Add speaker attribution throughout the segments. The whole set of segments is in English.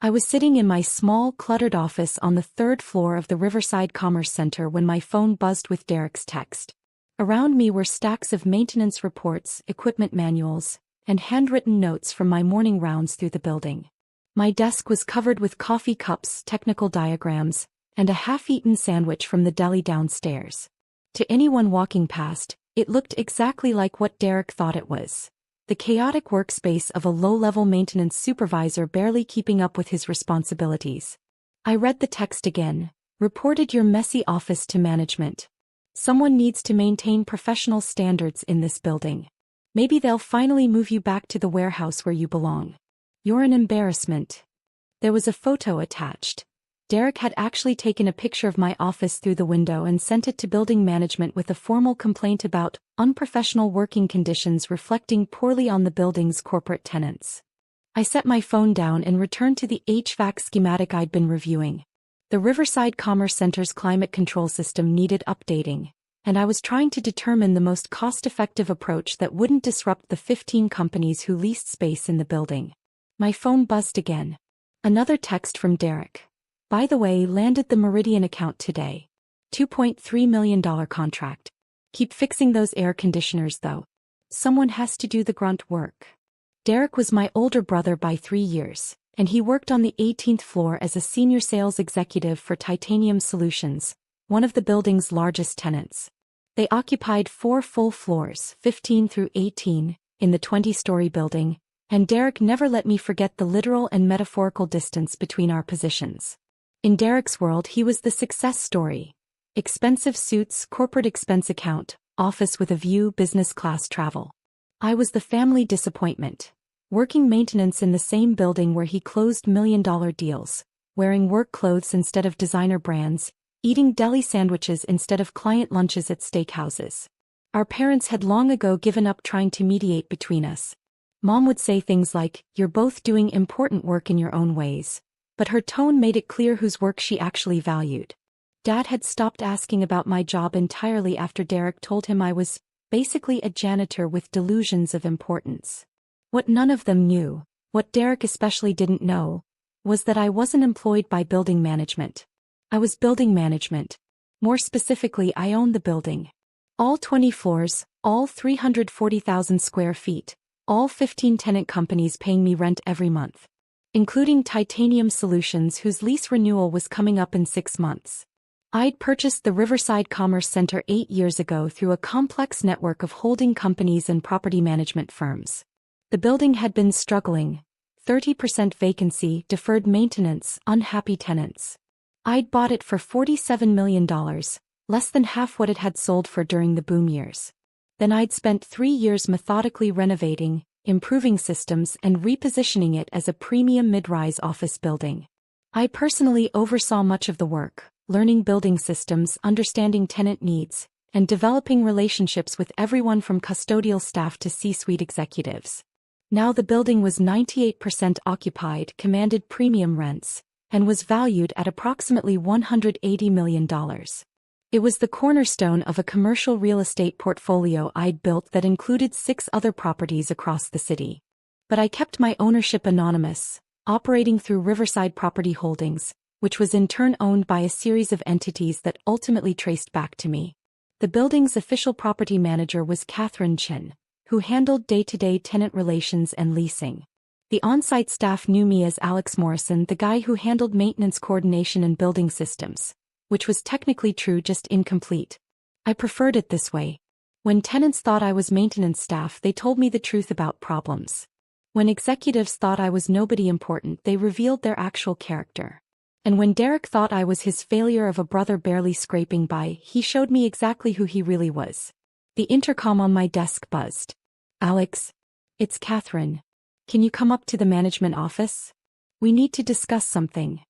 Speaker 1: I was sitting in my small, cluttered office on the third floor of the Riverside Commerce Center when my phone buzzed with Derek's text. Around me were stacks of maintenance reports, equipment manuals, and handwritten notes from my morning rounds through the building. My desk was covered with coffee cups, technical diagrams, and a half-eaten sandwich from the deli downstairs. To anyone walking past, it looked exactly like what Derek thought it was. The chaotic workspace of a low-level maintenance supervisor barely keeping up with his responsibilities. I read the text again. Reported your messy office to management. Someone needs to maintain professional standards in this building. Maybe they'll finally move you back to the warehouse where you belong. You're an embarrassment. There was a photo attached. Derek had actually taken a picture of my office through the window and sent it to building management with a formal complaint about unprofessional working conditions reflecting poorly on the building's corporate tenants. I set my phone down and returned to the HVAC schematic I'd been reviewing. The Riverside Commerce Center's climate control system needed updating, and I was trying to determine the most cost-effective approach that wouldn't disrupt the 15 companies who leased space in the building. My phone buzzed again. Another text from Derek. By the way, landed the Meridian account today. $2.3 million contract. Keep fixing those air conditioners though. Someone has to do the grunt work. Derek was my older brother by 3 years, and he worked on the 18th floor as a senior sales executive for Titanium Solutions, one of the building's largest tenants. They occupied 4 full floors, 15 through 18, in the 20-story building, and Derek never let me forget the literal and metaphorical distance between our positions. In Derek's world, he was the success story. Expensive suits, corporate expense account, office with a view, business class travel. I was the family disappointment. Working maintenance in the same building where he closed million-dollar deals, wearing work clothes instead of designer brands, eating deli sandwiches instead of client lunches at steakhouses. Our parents had long ago given up trying to mediate between us. Mom would say things like, "You're both doing important work in your own ways," but her tone made it clear whose work she actually valued. Dad had stopped asking about my job entirely after Derek told him I was basically a janitor with delusions of importance. What none of them knew, what Derek especially didn't know, was that I wasn't employed by building management. I was building management. More specifically, I owned the building. All 20 floors, all 340,000 square feet, all 15 tenant companies paying me rent every month, including Titanium Solutions, whose lease renewal was coming up in 6 months. I'd purchased the Riverside Commerce Center 8 years ago through a complex network of holding companies and property management firms. The building had been struggling, 30% vacancy, deferred maintenance, unhappy tenants. I'd bought it for $47 million, less than half what it had sold for during the boom years. Then I'd spent 3 years methodically renovating, improving systems, and repositioning it as a premium mid-rise office building. I personally oversaw much of the work, learning building systems, understanding tenant needs, and developing relationships with everyone from custodial staff to C-suite executives. Now the building was 98% occupied, commanded premium rents, and was valued at approximately $180 million. It was the cornerstone of a commercial real estate portfolio I'd built that included 6 other properties across the city. But I kept my ownership anonymous, operating through Riverside Property Holdings, which was in turn owned by a series of entities that ultimately traced back to me. The building's official property manager was Catherine Chin, who handled day-to-day tenant relations and leasing. The on-site staff knew me as Alex Morrison, the guy who handled maintenance coordination and building systems, which was technically true, just incomplete. I preferred it this way. When tenants thought I was maintenance staff, they told me the truth about problems. When executives thought I was nobody important, they revealed their actual character. And when Derek thought I was his failure of a brother barely scraping by, he showed me exactly who he really was. The intercom on my desk buzzed. "Alex, it's Catherine. Can you come up to the management office? We need to discuss something."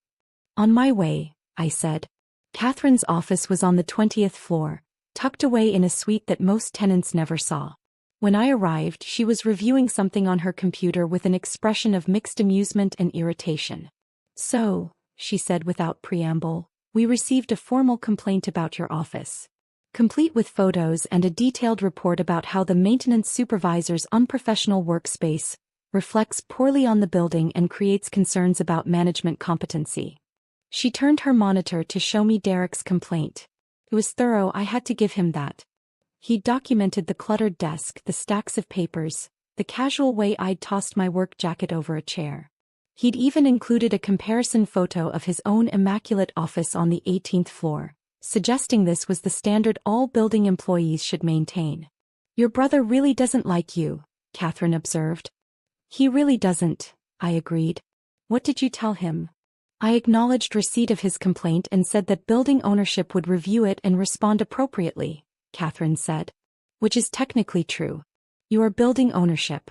Speaker 1: "On my way," I said. Catherine's office was on the 20th floor, tucked away in a suite that most tenants never saw. When I arrived, she was reviewing something on her computer with an expression of mixed amusement and irritation. "So," she said without preamble, "we received a formal complaint about your office, complete with photos and a detailed report about how the maintenance supervisor's unprofessional workspace reflects poorly on the building and creates concerns about management competency. She turned her monitor to show me Derek's complaint. It was thorough, I had to give him that. He'd documented the cluttered desk, the stacks of papers, the casual way I'd tossed my work jacket over a chair. He'd even included a comparison photo of his own immaculate office on the 18th floor, suggesting this was the standard all building employees should maintain. "Your brother really doesn't like you," Catherine observed. "He really doesn't," I agreed. "What did you tell him?" I acknowledged receipt of his complaint and said that building ownership would review it and respond appropriately, Catherine said. "Which is technically true. You are building ownership.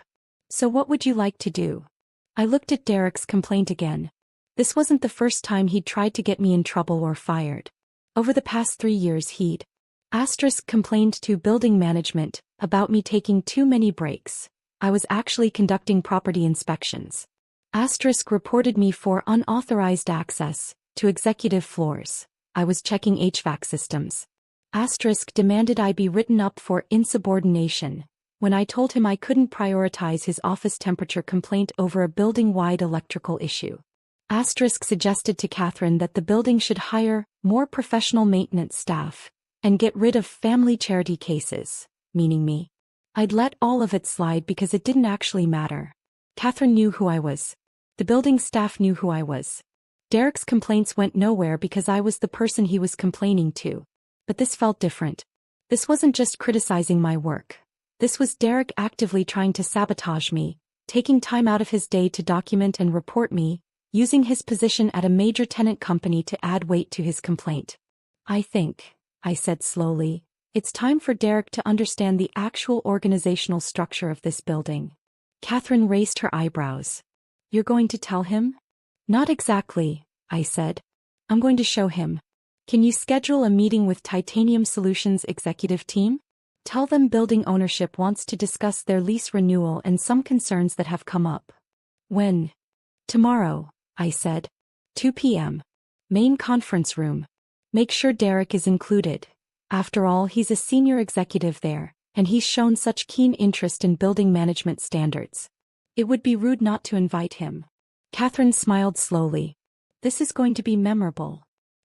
Speaker 1: So what would you like to do?" I looked at Derek's complaint again. This wasn't the first time he'd tried to get me in trouble or fired. Over the past 3 years he'd complained to building management about me taking too many breaks. I was actually conducting property inspections. Reported me for unauthorized access to executive floors. I was checking HVAC systems. Demanded I be written up for insubordination when I told him I couldn't prioritize his office temperature complaint over a building-wide electrical issue. Suggested to Catherine that the building should hire more professional maintenance staff and get rid of family charity cases, meaning me. I'd let all of it slide because it didn't actually matter. Catherine knew who I was. The building staff knew who I was. Derek's complaints went nowhere because I was the person he was complaining to. But this felt different. This wasn't just criticizing my work. This was Derek actively trying to sabotage me, taking time out of his day to document and report me, using his position at a major tenant company to add weight to his complaint. "I think," I said slowly, "it's time for Derek to understand the actual organizational structure of this building." Catherine raised her eyebrows. "You're going to tell him?" "Not exactly," I said. "I'm going to show him. Can you schedule a meeting with Titanium Solutions executive team? Tell them building ownership wants to discuss their lease renewal and some concerns that have come up." "When?" "Tomorrow," I said. 2 p.m. Main conference room. Make sure Derek is included. After all, he's a senior executive there, and he's shown such keen interest in building management standards. It would be rude not to invite him." Catherine smiled slowly. "This is going to be memorable."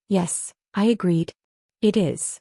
Speaker 1: "Yes," I agreed. "It is."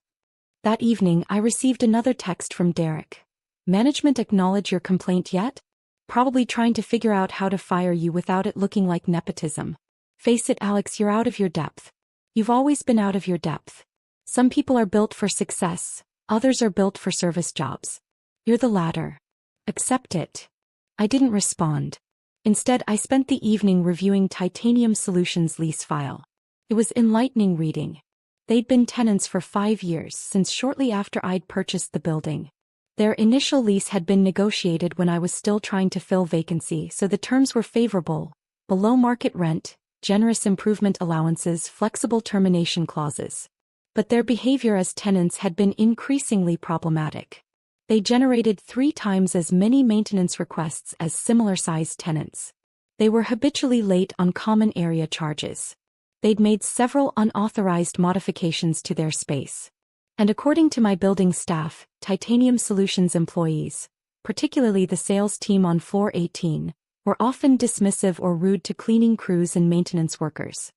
Speaker 1: That evening I received another text from Derek. "Management acknowledge your complaint yet? Probably trying to figure out how to fire you without it looking like nepotism. Face it, Alex, you're out of your depth. You've always been out of your depth. Some people are built for success, others are built for service jobs. You're the latter. Accept it." I didn't respond. Instead, I spent the evening reviewing Titanium Solutions' lease file. It was enlightening reading. They'd been tenants for 5 years, since shortly after I'd purchased the building. Their initial lease had been negotiated when I was still trying to fill vacancy, so the terms were favorable: below market rent, generous improvement allowances, flexible termination clauses. But their behavior as tenants had been increasingly problematic. They generated 3 times as many maintenance requests as similar-sized tenants. They were habitually late on common area charges. They'd made several unauthorized modifications to their space. And according to my building staff, Titanium Solutions employees, particularly the sales team on floor 18, were often dismissive or rude to cleaning crews and maintenance workers.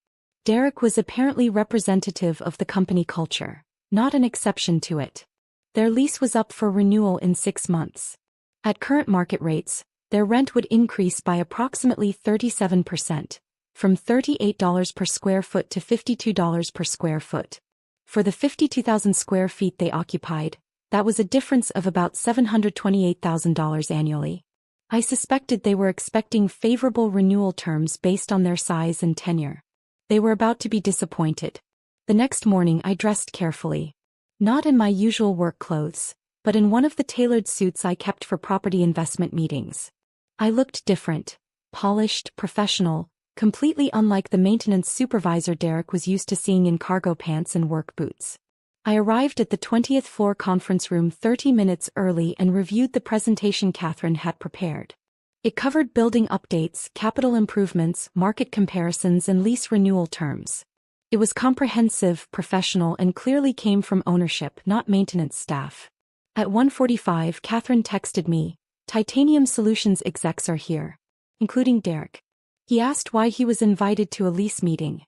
Speaker 1: Derek was apparently representative of the company culture, not an exception to it. Their lease was up for renewal in 6 months. At current market rates, their rent would increase by approximately 37%, from $38 per square foot to $52 per square foot. For the 52,000 square feet they occupied, that was a difference of about $728,000 annually. I suspected they were expecting favorable renewal terms based on their size and tenure. They were about to be disappointed. The next morning I dressed carefully. Not in my usual work clothes, but in one of the tailored suits I kept for property investment meetings. I looked different, polished, professional, completely unlike the maintenance supervisor Derek was used to seeing in cargo pants and work boots. I arrived at the 20th floor conference room 30 minutes early and reviewed the presentation Catherine had prepared. It covered building updates, capital improvements, market comparisons, and lease renewal terms. It was comprehensive, professional, and clearly came from ownership, not maintenance staff. At 1:45, Catherine texted me, "Titanium Solutions execs are here. including Derek. He asked why he was invited to a lease meeting.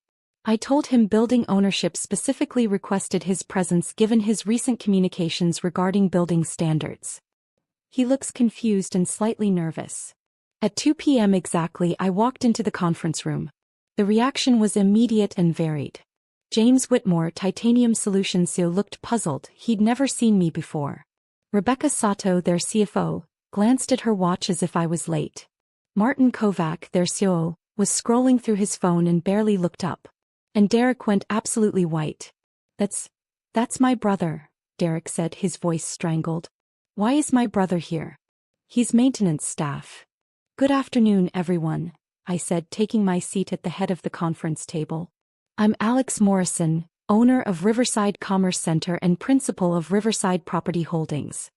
Speaker 1: I told him building ownership specifically requested his presence given his recent communications regarding building standards. He looks confused and slightly nervous. At 2 p.m. exactly, I walked into the conference room. The reaction was immediate and varied. James Whitmore, Titanium Solutions CEO, looked puzzled. He'd never seen me before. Rebecca Sato, their CFO, glanced at her watch as if I was late. Martin Kovac, their COO, was scrolling through his phone and barely looked up. And Derek went absolutely white. That's my brother, Derek said, his voice strangled. Why is my brother here? He's maintenance staff. Good afternoon, everyone, I said, taking my seat at the head of the conference table. I'm Alex Morrison, owner of Riverside Commerce Center and principal of Riverside Property Holdings.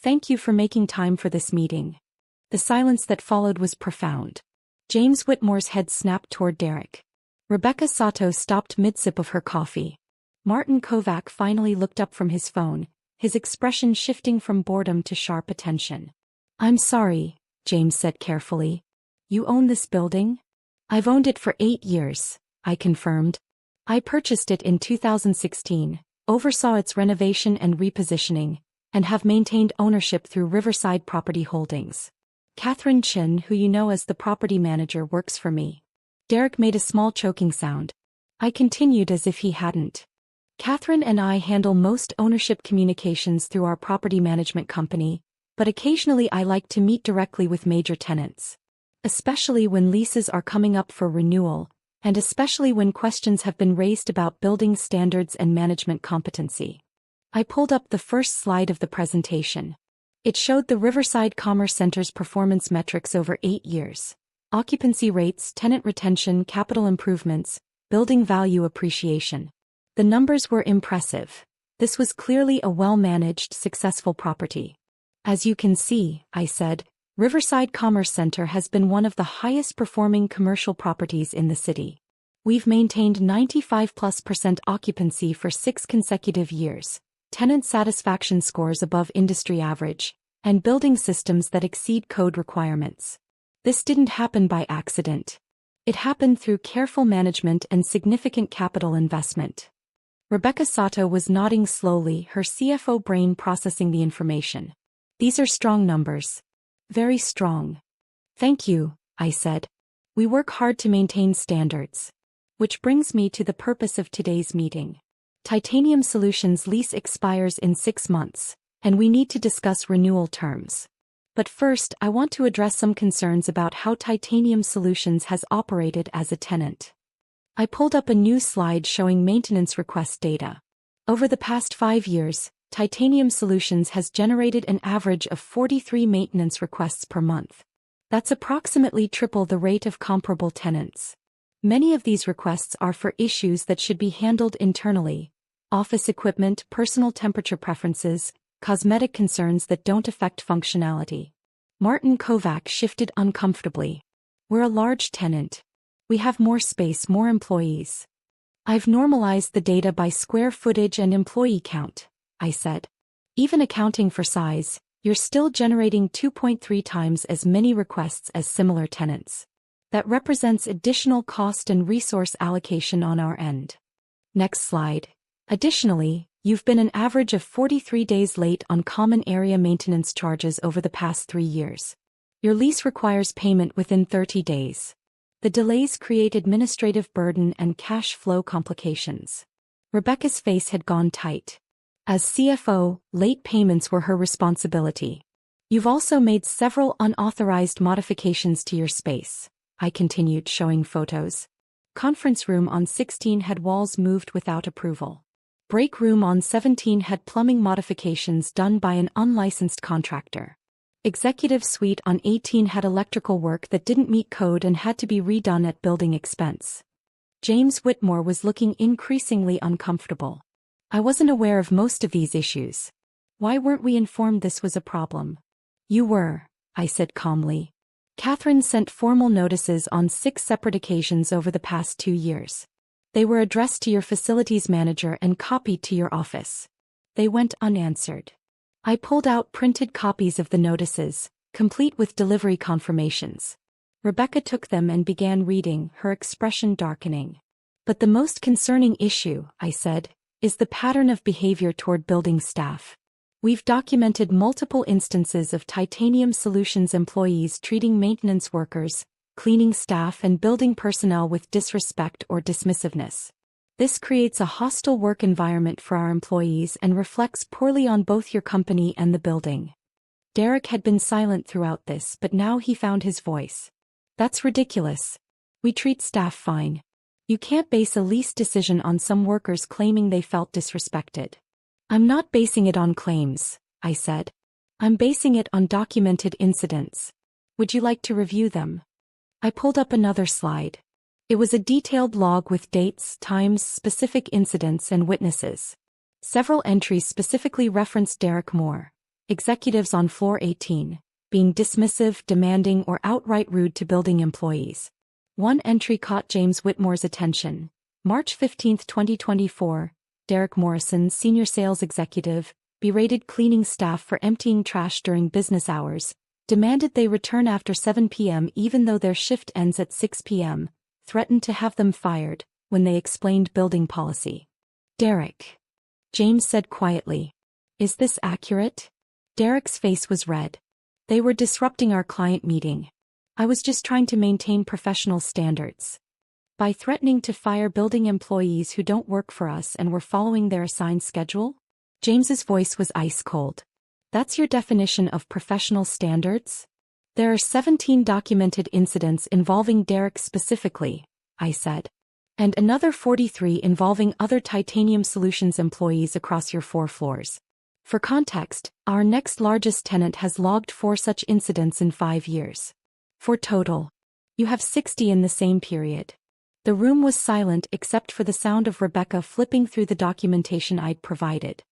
Speaker 1: Thank you for making time for this meeting. The silence that followed was profound. James Whitmore's head snapped toward Derek. Rebecca Sato stopped mid-sip of her coffee. Martin Kovac finally looked up from his phone, his expression shifting from boredom to sharp attention. I'm sorry, James said carefully. You own this building? I've owned it for 8 years, I confirmed. I purchased it in 2016, oversaw its renovation and repositioning, and have maintained ownership through Riverside Property Holdings. Catherine Chin, who you know as the property manager, works for me. Derek made a small choking sound. I continued as if he hadn't. Catherine and I handle most ownership communications through our property management company, but occasionally I like to meet directly with major tenants. Especially when leases are coming up for renewal, and especially when questions have been raised about building standards and management competency. I pulled up the first slide of the presentation. It showed the Riverside Commerce Center's performance metrics over 8 years. Occupancy rates, tenant retention, capital improvements, building value appreciation. The numbers were impressive. This was clearly a well-managed, successful property. As you can see, I said, Riverside Commerce Center has been one of the highest-performing commercial properties in the city. We've maintained 95+% occupancy for 6 consecutive years, tenant satisfaction scores above industry average, and building systems that exceed code requirements. This didn't happen by accident. It happened through careful management and significant capital investment. Rebecca Sato was nodding slowly, her CFO brain processing the information. These are strong numbers. Very strong. Thank you, I said. We work hard to maintain standards. Which brings me to the purpose of today's meeting. Titanium Solutions lease expires in 6 months, and we need to discuss renewal terms. But first, I want to address some concerns about how Titanium Solutions has operated as a tenant. I pulled up a new slide showing maintenance request data. Over the past 5 years, Titanium Solutions has generated an average of 43 maintenance requests per month. That's approximately triple the rate of comparable tenants. Many of these requests are for issues that should be handled internally: office equipment, personal temperature preferences, cosmetic concerns that don't affect functionality. Martin Kovac shifted uncomfortably. We're a large tenant. We have more space, more employees. I've normalized the data by square footage and employee count, I said. Even accounting for size, you're still generating 2.3 times as many requests as similar tenants. That represents additional cost and resource allocation on our end. Next slide. Additionally, you've been an average of 43 days late on common area maintenance charges over the past 3 years. Your lease requires payment within 30 days. The delays create administrative burden and cash flow complications. Rebecca's face had gone tight. As CFO, late payments were her responsibility. You've also made several unauthorized modifications to your space, I continued, showing photos. Conference room on 16 had walls moved without approval. Break room on 17 had plumbing modifications done by an unlicensed contractor. Executive suite on 18 had electrical work that didn't meet code and had to be redone at building expense. James Whitmore was looking increasingly uncomfortable. I wasn't aware of most of these issues. Why weren't we informed this was a problem? You were, I said calmly. Catherine sent formal notices on 6 separate occasions over the past 2 years. They were addressed to your facilities manager and copied to your office. They went unanswered. I pulled out printed copies of the notices, complete with delivery confirmations. Rebecca took them and began reading, her expression darkening. But the most concerning issue, I said, is the pattern of behavior toward building staff. We've documented multiple instances of Titanium Solutions employees treating maintenance workers, cleaning staff and building personnel with disrespect or dismissiveness. This creates a hostile work environment for our employees and reflects poorly on both your company and the building. Derek had been silent throughout this, but now he found his voice. That's ridiculous. We treat staff fine. You can't base a lease decision on some workers claiming they felt disrespected. I'm not basing it on claims, I said. I'm basing it on documented incidents. Would you like to review them? I pulled up another slide. It was a detailed log with dates, times, specific incidents, and witnesses. Several entries specifically referenced Derek Moore, executives on floor 18, being dismissive, demanding, or outright rude to building employees. One entry caught James Whitmore's attention. March 15, 2024, Derek Morrison, senior sales executive, berated cleaning staff for emptying trash during business hours, demanded they return after 7 p.m. even though their shift ends at 6 p.m., threatened to have them fired when they explained building policy. Derek, James said quietly. Is this accurate? Derek's face was red. They were disrupting our client meeting. I was just trying to maintain professional standards. By threatening to fire building employees who don't work for us and were following their assigned schedule? James's voice was ice cold. That's your definition of professional standards? There are 17 documented incidents involving Derek specifically, I said. And another 43 involving other Titanium Solutions employees across your 4 floors. For context, our next largest tenant has logged 4 such incidents in 5 years. For total, you have 60 in the same period. The room was silent except for the sound of Rebecca flipping through the documentation I'd provided.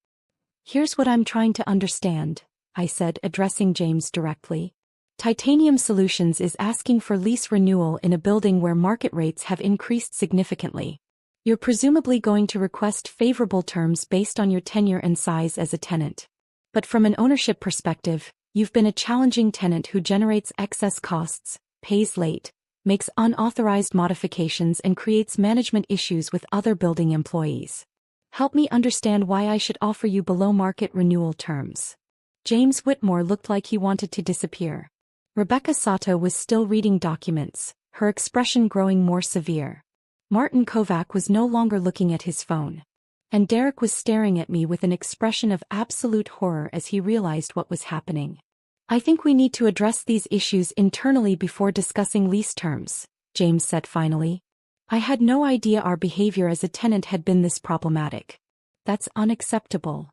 Speaker 1: Here's what I'm trying to understand, I said, addressing James directly. Titanium Solutions is asking for lease renewal in a building where market rates have increased significantly. You're presumably going to request favorable terms based on your tenure and size as a tenant. But from an ownership perspective, you've been a challenging tenant who generates excess costs, pays late, makes unauthorized modifications, and creates management issues with other building employees. Help me understand why I should offer you below-market renewal terms. James Whitmore looked like he wanted to disappear. Rebecca Sato was still reading documents, her expression growing more severe. Martin Kovac was no longer looking at his phone. And Derek was staring at me with an expression of absolute horror as he realized what was happening. I think we need to address these issues internally before discussing lease terms, James said finally. I had no idea our behavior as a tenant had been this problematic. That's unacceptable.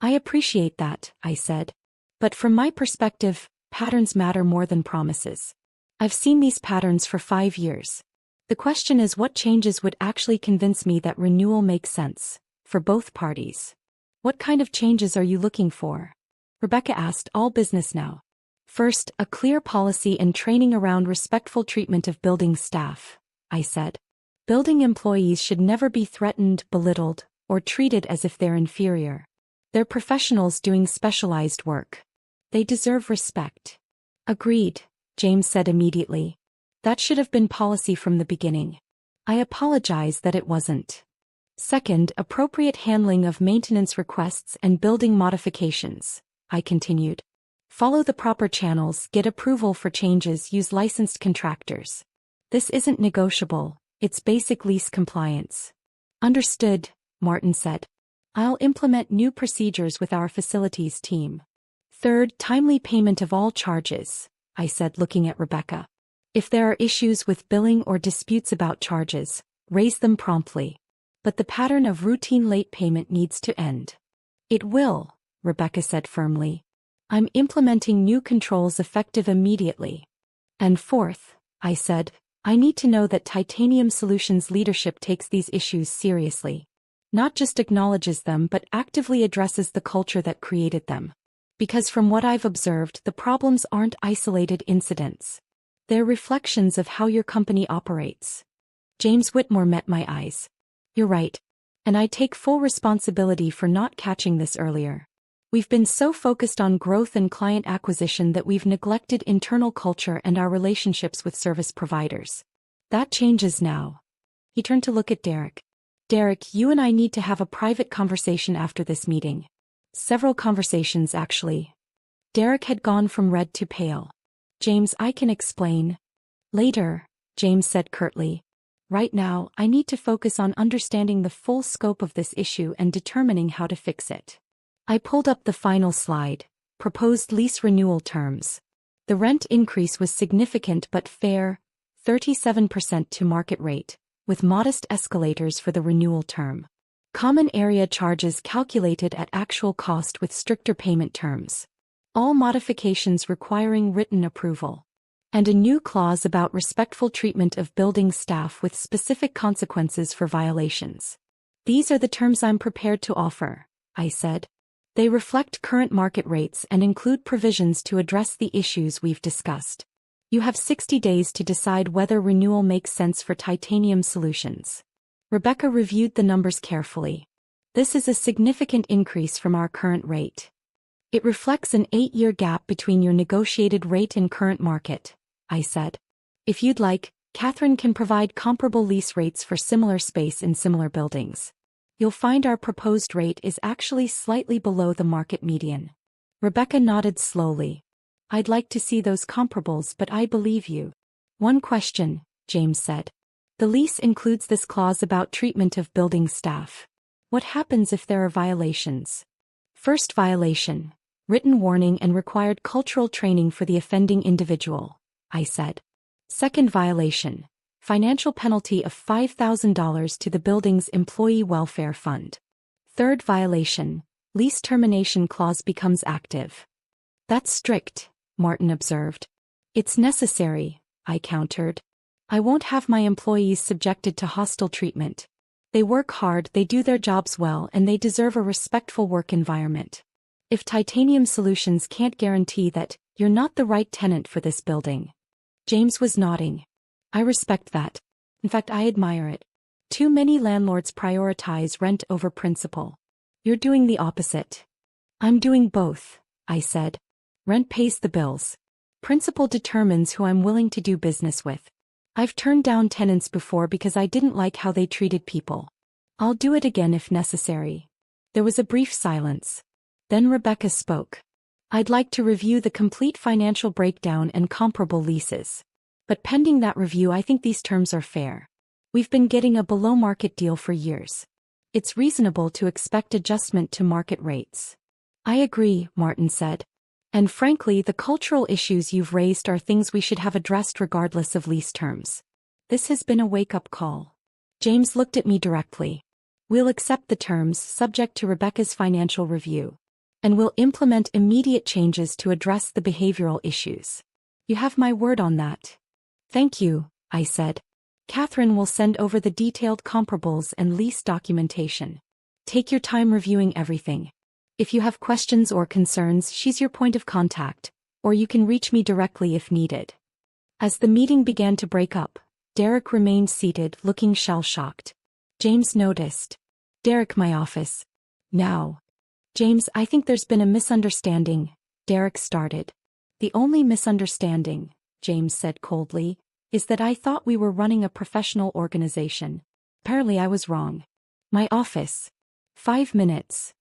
Speaker 1: I appreciate that, I said. But from my perspective, patterns matter more than promises. I've seen these patterns for 5 years. The question is what changes would actually convince me that renewal makes sense, for both parties. What kind of changes are you looking for? Rebecca asked, all business now. First, a clear policy and training around respectful treatment of building staff, I said. Building employees should never be threatened, belittled, or treated as if they're inferior. They're professionals doing specialized work. They deserve respect. Agreed, James said immediately. That should have been policy from the beginning. I apologize that it wasn't. Second, appropriate handling of maintenance requests and building modifications, I continued. Follow the proper channels, get approval for changes, use licensed contractors. This isn't negotiable, it's basic lease compliance. Understood, Martin said. I'll implement new procedures with our facilities team. Third, timely payment of all charges, I said, looking at Rebecca. If there are issues with billing or disputes about charges, raise them promptly. But the pattern of routine late payment needs to end. It will, Rebecca said firmly. I'm implementing new controls effective immediately. And fourth, I said, I need to know that Titanium Solutions leadership takes these issues seriously. Not just acknowledges them but actively addresses the culture that created them. Because from what I've observed, the problems aren't isolated incidents. They're reflections of how your company operates. James Whitmore met my eyes. You're right. And I take full responsibility for not catching this earlier. We've been so focused on growth and client acquisition that we've neglected internal culture and our relationships with service providers. That changes now. He turned to look at Derek. Derek, you and I need to have a private conversation after this meeting. Several conversations, actually. Derek had gone from red to pale. James, I can explain. Later, James said curtly. Right now, I need to focus on understanding the full scope of this issue and determining how to fix it. I pulled up the final slide, proposed lease renewal terms. The rent increase was significant but fair, 37% to market rate, with modest escalators for the renewal term. Common area charges calculated at actual cost with stricter payment terms. All modifications requiring written approval. And a new clause about respectful treatment of building staff with specific consequences for violations. These are the terms I'm prepared to offer, I said. They reflect current market rates and include provisions to address the issues we've discussed. You have 60 days to decide whether renewal makes sense for Titanium Solutions. Rebecca reviewed the numbers carefully. This is a significant increase from our current rate. It reflects an 8-year gap between your negotiated rate and current market, I said. If you'd like, Catherine can provide comparable lease rates for similar space in similar buildings. You'll find our proposed rate is actually slightly below the market median. Rebecca nodded slowly. I'd like to see those comparables, but I believe you. One question, James said. The lease includes this clause about treatment of building staff. What happens if there are violations? First violation, written warning and required cultural training for the offending individual, I said. Second violation, financial penalty of $5,000 to the building's employee welfare fund. Third violation, lease termination clause becomes active. That's strict, Martin observed. It's necessary, I countered. I won't have my employees subjected to hostile treatment. They work hard, they do their jobs well, and they deserve a respectful work environment. If Titanium Solutions can't guarantee that, you're not the right tenant for this building. James was nodding. I respect that. In fact, I admire it. Too many landlords prioritize rent over principal. You're doing the opposite. I'm doing both, I said. Rent pays the bills. Principal determines who I'm willing to do business with. I've turned down tenants before because I didn't like how they treated people. I'll do it again if necessary. There was a brief silence. Then Rebecca spoke. I'd like to review the complete financial breakdown and comparable leases. But pending that review, I think these terms are fair. We've been getting a below-market deal for years. It's reasonable to expect adjustment to market rates. I agree, Martin said. And frankly, the cultural issues you've raised are things we should have addressed regardless of lease terms. This has been a wake-up call. James looked at me directly. We'll accept the terms subject to Rebecca's financial review. And we'll implement immediate changes to address the behavioral issues. You have my word on that. Thank you, I said. Catherine will send over the detailed comparables and lease documentation. Take your time reviewing everything. If you have questions or concerns, she's your point of contact, or you can reach me directly if needed. As the meeting began to break up, Derek remained seated, looking shell-shocked. James noticed. Derek, my office. Now. James, I think there's been a misunderstanding, Derek started. The only misunderstanding, James said coldly, is that I thought we were running a professional organization. Apparently I was wrong. My office. 5 minutes.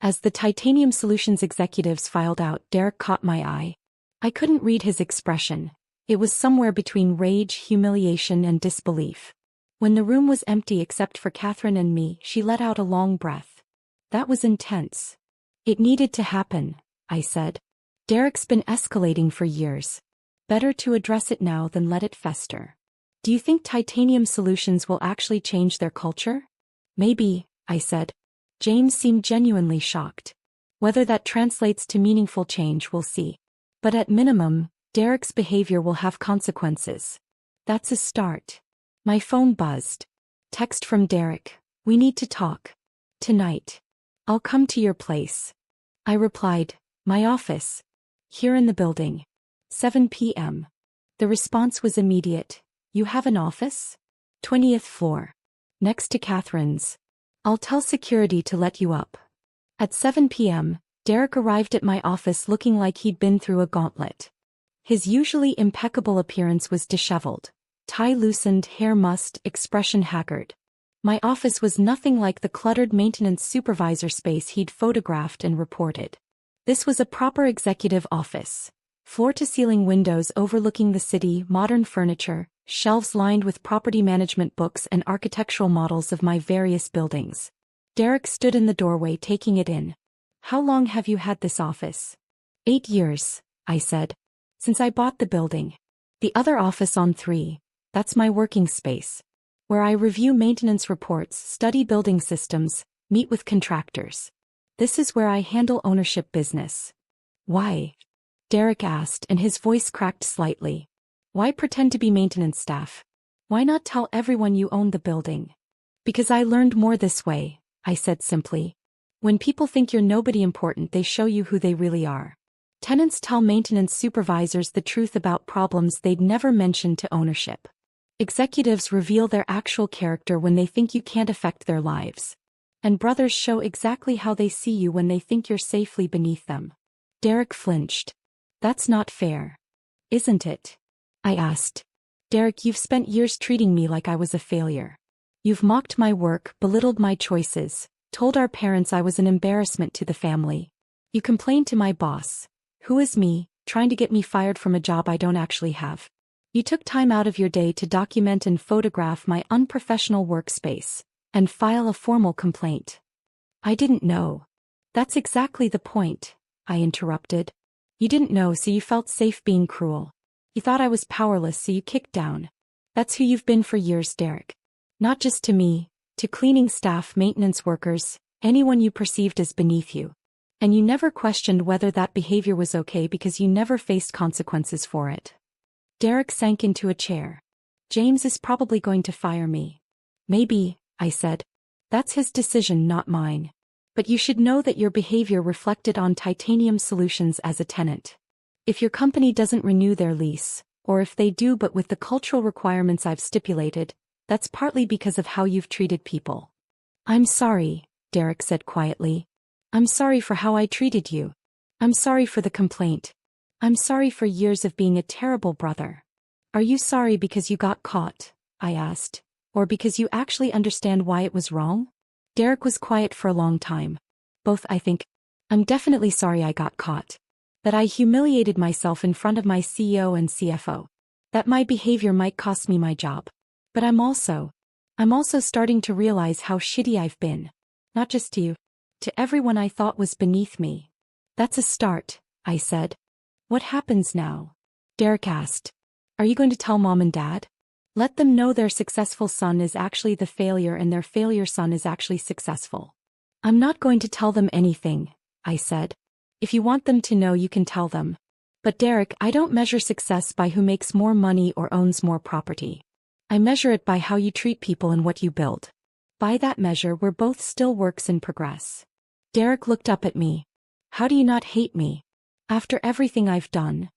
Speaker 1: As the Titanium Solutions executives filed out, Derek caught my eye. I couldn't read his expression. It was somewhere between rage, humiliation, and disbelief. When the room was empty except for Catherine and me, she let out a long breath. That was intense. It needed to happen, I said. Derek's been escalating for years. Better to address it now than let it fester. Do you think Titanium Solutions will actually change their culture? Maybe, I said. James seemed genuinely shocked. Whether that translates to meaningful change, we'll see. But at minimum, Derek's behavior will have consequences. That's a start. My phone buzzed. Text from Derek. We need to talk. Tonight. I'll come to your place. I replied, my office. Here in the building. 7 p.m. The response was immediate. You have an office? 20th floor. Next to Catherine's. I'll tell security to let you up. At 7 p.m., Derek arrived at my office looking like he'd been through a gauntlet. His usually impeccable appearance was disheveled. Tie loosened, hair mussed, expression haggard. My office was nothing like the cluttered maintenance supervisor space he'd photographed and reported. This was a proper executive office. Floor-to-ceiling windows overlooking the city, modern furniture, shelves lined with property management books and architectural models of my various buildings. Derek stood in the doorway taking it in. "How long have you had this office?" 8 years, I said. "Since I bought the building. The other office on 3, that's my working space. Where I review maintenance reports, study building systems, meet with contractors. This is where I handle ownership business." "Why?" Derek asked, and his voice cracked slightly. "Why pretend to be maintenance staff? Why not tell everyone you own the building?" "Because I learned more this way," I said simply. "When people think you're nobody important, they show you who they really are. Tenants tell maintenance supervisors the truth about problems they'd never mention to ownership. Executives reveal their actual character when they think you can't affect their lives. And brothers show exactly how they see you when they think you're safely beneath them." Derek flinched. "That's not fair. Isn't it?" I asked. "Derek, you've spent years treating me like I was a failure. You've mocked my work, belittled my choices, told our parents I was an embarrassment to the family. You complained to my boss, who is me, trying to get me fired from a job I don't actually have. You took time out of your day to document and photograph my unprofessional workspace, and file a formal complaint." "I didn't know." "That's exactly the point," I interrupted. "You didn't know, so you felt safe being cruel. You thought I was powerless, so you kicked down. That's who you've been for years, Derek. Not just to me, to cleaning staff, maintenance workers, anyone you perceived as beneath you. And you never questioned whether that behavior was okay because you never faced consequences for it." Derek sank into a chair. "James is probably going to fire me." "Maybe," I said. "That's his decision, not mine. But you should know that your behavior reflected on Titanium Solutions as a tenant. If your company doesn't renew their lease, or if they do but with the cultural requirements I've stipulated, that's partly because of how you've treated people." "I'm sorry," Derek said quietly. "I'm sorry for how I treated you. I'm sorry for the complaint. I'm sorry for years of being a terrible brother." "Are you sorry because you got caught?" I asked. "Or because you actually understand why it was wrong?" Derek was quiet for a long time. "Both, I think. I'm definitely sorry I got caught. That I humiliated myself in front of my CEO and CFO. That my behavior might cost me my job. But I'm also starting to realize how shitty I've been. Not just to you. To everyone I thought was beneath me." "That's a start," I said. "What happens now?" Derek asked. "Are you going to tell Mom and Dad? Let them know their successful son is actually the failure and their failure son is actually successful." "I'm not going to tell them anything," I said. "If you want them to know, you can tell them. But Derek, I don't measure success by who makes more money or owns more property. I measure it by how you treat people and what you build. By that measure, we're both still works in progress." Derek looked up at me. "How do you not hate me? After everything I've done?"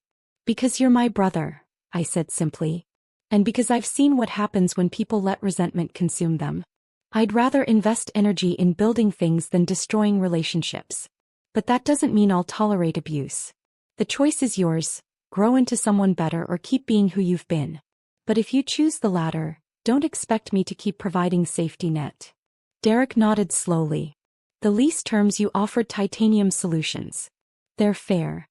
Speaker 1: "Because you're my brother," I said simply. "And because I've seen what happens when people let resentment consume them. I'd rather invest energy in building things than destroying relationships. But that doesn't mean I'll tolerate abuse. The choice is yours, grow into someone better or keep being who you've been. But if you choose the latter, don't expect me to keep providing safety net." Derek nodded slowly. "The lease terms you offered Titanium Solutions. They're fair."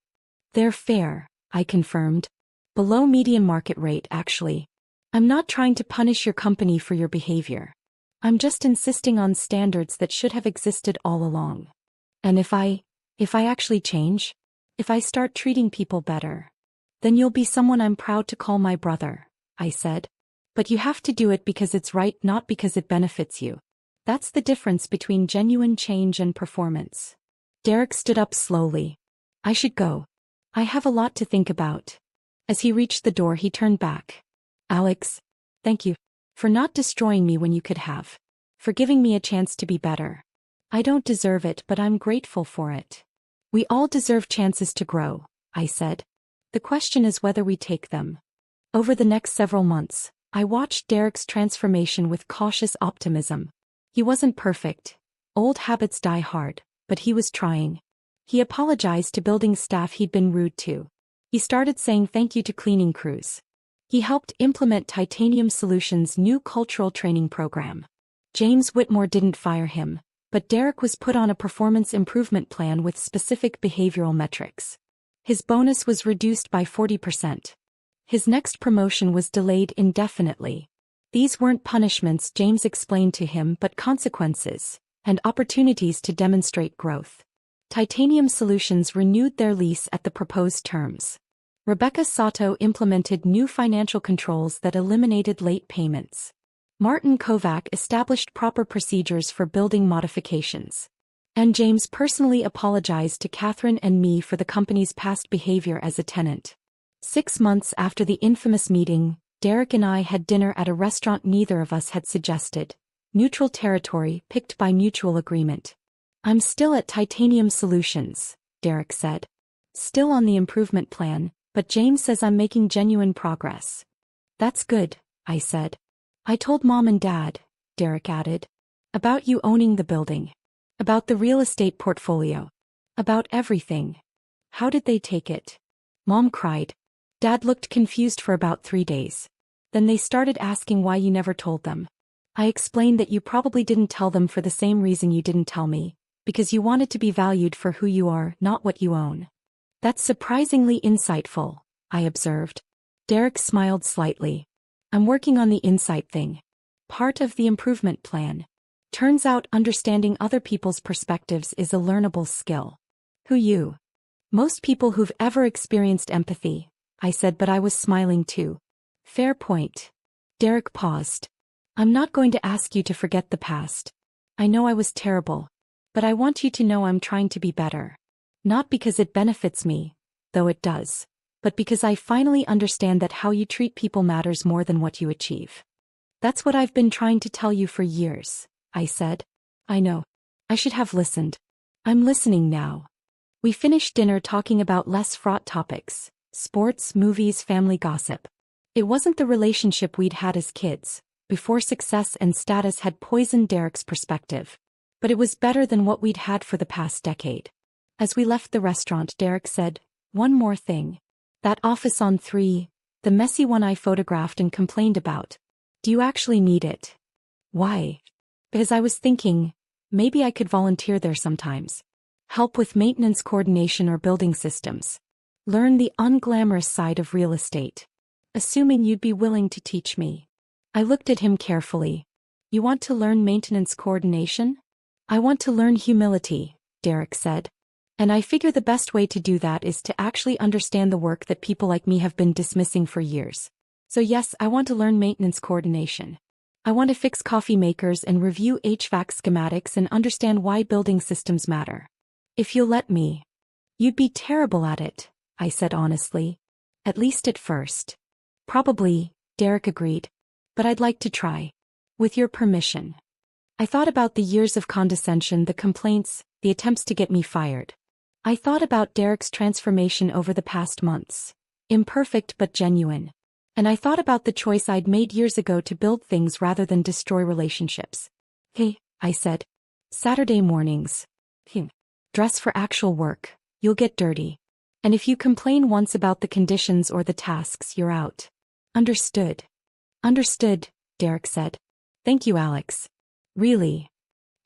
Speaker 1: "They're fair," I confirmed. "Below median market rate, actually. I'm not trying to punish your company for your behavior. I'm just insisting on standards that should have existed all along. And if I actually change, if I start treating people better, then you'll be someone I'm proud to call my brother," I said. "But you have to do it because it's right, not because it benefits you. That's the difference between genuine change and performance." Derek stood up slowly. "I should go. I have a lot to think about." As he reached the door, he turned back. "Alex, thank you for not destroying me when you could have. For giving me a chance to be better. I don't deserve it, but I'm grateful for it." "We all deserve chances to grow," I said. "The question is whether we take them." Over the next several months, I watched Derek's transformation with cautious optimism. He wasn't perfect. Old habits die hard, but he was trying. He apologized to building staff he'd been rude to. He started saying thank you to cleaning crews. He helped implement Titanium Solutions' new cultural training program. James Whitmore didn't fire him, but Derek was put on a performance improvement plan with specific behavioral metrics. His bonus was reduced by 40%. His next promotion was delayed indefinitely. These weren't punishments, James explained to him, but consequences, and opportunities to demonstrate growth. Titanium Solutions renewed their lease at the proposed terms. Rebecca Sato implemented new financial controls that eliminated late payments. Martin Kovac established proper procedures for building modifications. And James personally apologized to Catherine and me for the company's past behavior as a tenant. 6 months after the infamous meeting, Derek and I had dinner at a restaurant neither of us had suggested. Neutral territory picked by mutual agreement. "I'm still at Titanium Solutions," Derek said. "Still on the improvement plan, but James says I'm making genuine progress." "That's good," I said. "I told Mom and Dad," Derek added. "About you owning the building. About the real estate portfolio. About everything." "How did they take it?" Mom cried. Dad looked confused for about 3 days. "Then they started asking why you never told them. I explained that you probably didn't tell them for the same reason you didn't tell me, because you wanted to be valued for who you are, not what you own." "That's surprisingly insightful," I observed. Derek smiled slightly. "I'm working on the insight thing. Part of the improvement plan. Turns out understanding other people's perspectives is a learnable skill." "Who you?" "Most people who've ever experienced empathy," I said, but I was smiling too. "Fair point." Derek paused. "I'm not going to ask you to forget the past. I know I was terrible. But I want you to know I'm trying to be better. Not because it benefits me, though it does, but because I finally understand that how you treat people matters more than what you achieve." "That's what I've been trying to tell you for years," I said. "I know. I should have listened. I'm listening now." We finished dinner talking about less fraught topics: sports, movies, family gossip. It wasn't the relationship we'd had as kids, before success and status had poisoned Derek's perspective. But it was better than what we'd had for the past decade. As we left the restaurant, Derek said, "One more thing. That office on 3, the messy one I photographed and complained about. Do you actually need it?" "Why?" "Because I was thinking, maybe I could volunteer there sometimes. Help with maintenance coordination or building systems. Learn the unglamorous side of real estate. Assuming you'd be willing to teach me." I looked at him carefully. "You want to learn maintenance coordination?" "I want to learn humility," Derek said. "And I figure the best way to do that is to actually understand the work that people like me have been dismissing for years. So yes, I want to learn maintenance coordination. I want to fix coffee makers and review HVAC schematics and understand why building systems matter. If you'll let me." "You'd be terrible at it," I said honestly. "At least at first." "Probably," Derek agreed. "But I'd like to try. With your permission." I thought about the years of condescension, the complaints, the attempts to get me fired. I thought about Derek's transformation over the past months. Imperfect but genuine. And I thought about the choice I'd made years ago to build things rather than destroy relationships. "Hey," I said. "Saturday mornings. Dress for actual work. You'll get dirty. And if you complain once about the conditions or the tasks, you're out." "Understood." "Understood," Derek said. "Thank you, Alex." "Really?"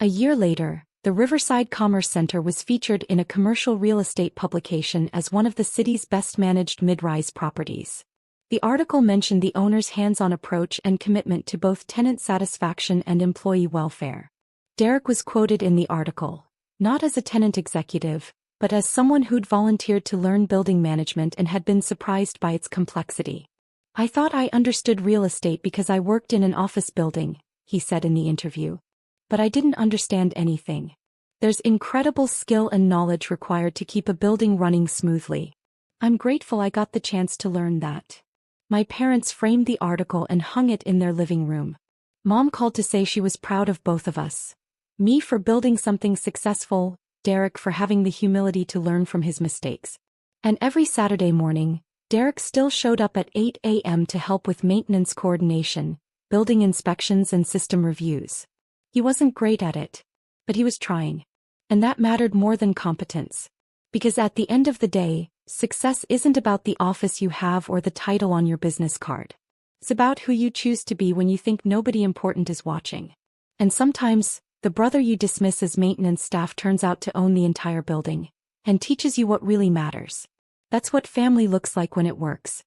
Speaker 1: A year later, the Riverside Commerce Center was featured in a commercial real estate publication as one of the city's best-managed mid-rise properties. The article mentioned the owner's hands-on approach and commitment to both tenant satisfaction and employee welfare. Derek was quoted in the article, not as a tenant executive, but as someone who'd volunteered to learn building management and had been surprised by its complexity. "I thought I understood real estate because I worked in an office building," he said in the interview. "But I didn't understand anything. There's incredible skill and knowledge required to keep a building running smoothly. I'm grateful I got the chance to learn that." My parents framed the article and hung it in their living room. Mom called to say she was proud of both of us. Me for building something successful, Derek for having the humility to learn from his mistakes. And every Saturday morning, Derek still showed up at 8 a.m. to help with maintenance coordination, building inspections and system reviews. He wasn't great at it, but he was trying. And that mattered more than competence. Because at the end of the day, success isn't about the office you have or the title on your business card. It's about who you choose to be when you think nobody important is watching. And sometimes, the brother you dismiss as maintenance staff turns out to own the entire building and teaches you what really matters. That's what family looks like when it works.